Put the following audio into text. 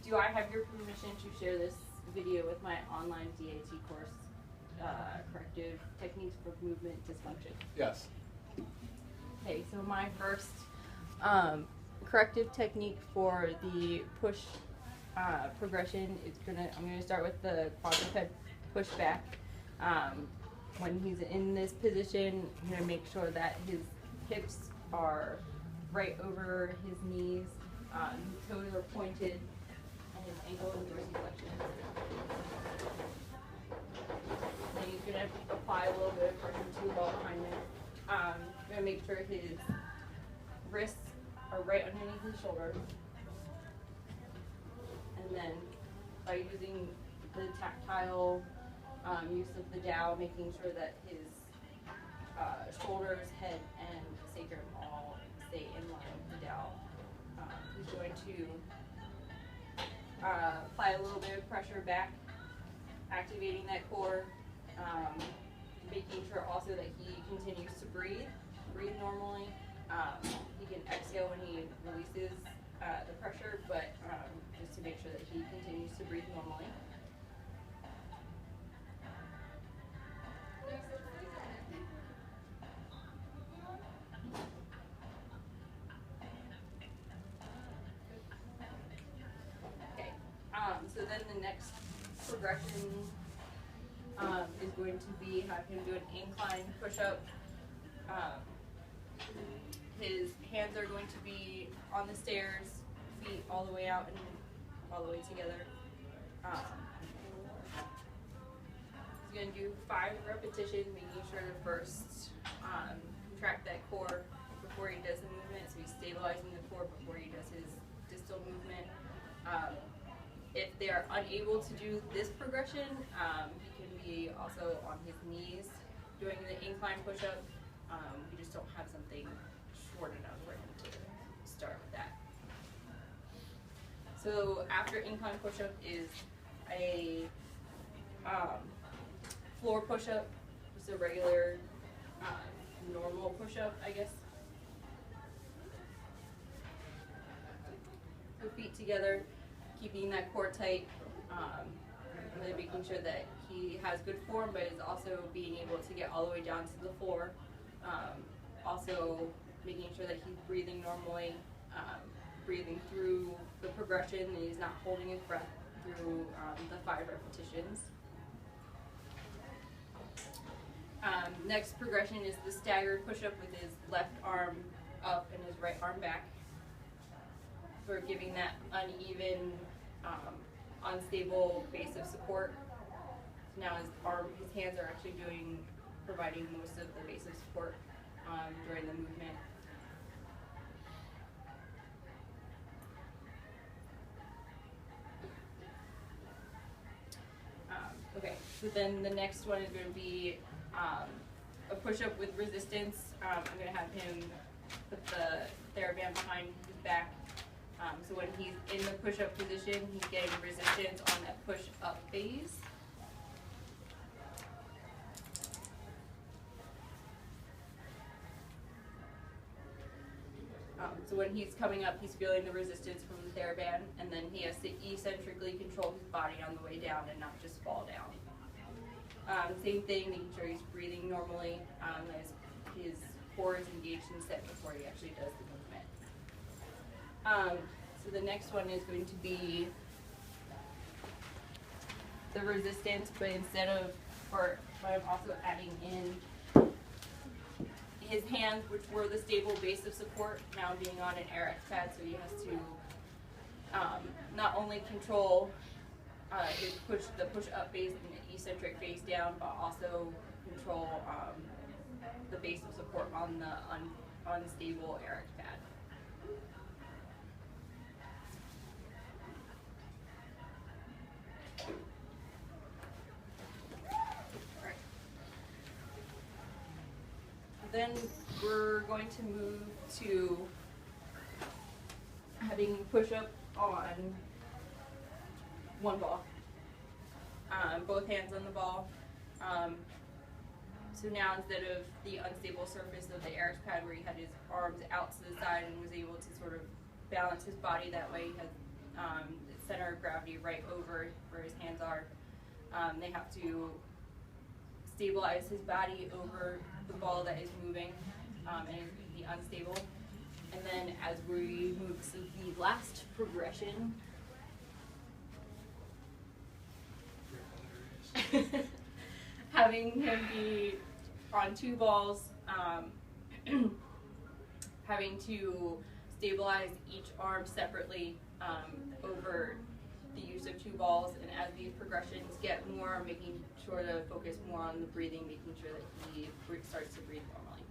Do I have your permission to share this video with my online DAT course, Corrective Techniques for Movement Dysfunction? Yes. Okay, so my first corrective technique for the push progression is I'm gonna start with the quadruped push back. When he's in this position, I'm gonna make sure that his hips are right over his knees, his toes are pointed, and his ankle and dorsiflexion. Then he's gonna apply a little bit of pressure to the ball behind him. Gonna make sure his wrists are right underneath his shoulder. And then by using the tactile use of the dowel, making sure that his shoulders, head, and sacrum all stay in line with the dowel. He's going to apply a little bit of pressure back, activating that core, making sure also that he continues to breathe normally. He can exhale when he releases the pressure, but just to make sure that he continues to breathe normally. Okay, so then the next progression is going to be have him do an incline push-up. His hands are going to be on the stairs, feet all the way out and all the way together. He's going to do 5 repetitions, making sure to first contract that core before he does the movement, so he's stabilizing the core before he does his distal movement. If they are unable to do this progression, he can be also on his knees doing the incline push-up. We just don't have something short enough for him to start with that. So after incline push-up is a floor push-up, just a regular normal push-up, I guess. So feet together, keeping that core tight, really making sure that he has good form, but is also being able to get all the way down to the floor. Also making sure that he's breathing normally, breathing through the progression, and he's not holding his breath through the 5 repetitions. Next progression is the staggered push-up with his left arm up and his right arm back. We're giving that uneven, unstable base of support. So now his hands are actually providing most of the base of support during the movement. Okay, so then the next one is going to be a push-up with resistance. I'm going to have him put the TheraBand behind his back. So when he's in the push-up position, he's getting resistance on that push-up phase. So when he's coming up, he's feeling the resistance from the TheraBand, and then he has to eccentrically control his body on the way down and not just fall down. Same thing, making sure he's breathing normally, as his core is engaged and set before he actually does the movement. So the next one is going to be the resistance, but I'm also adding in his hands, which were the stable base of support, now being on an AirX pad, so he has to not only control the push up phase and the eccentric phase down, but also control the base of support on the unstable AirX pad. Then we're going to move to having push up on one ball, both hands on the ball. So now instead of the unstable surface of the AirX pad where he had his arms out to the side and was able to sort of balance his body that way, he has center of gravity right over where his hands are. They have to stabilize his body over the ball that is moving and be unstable. And then as we move to the last progression, having him be on 2 balls, having to stabilize each arm separately over the use of 2 balls, and as these progressions get more, making sure to focus more on the breathing, making sure that he starts to breathe normally.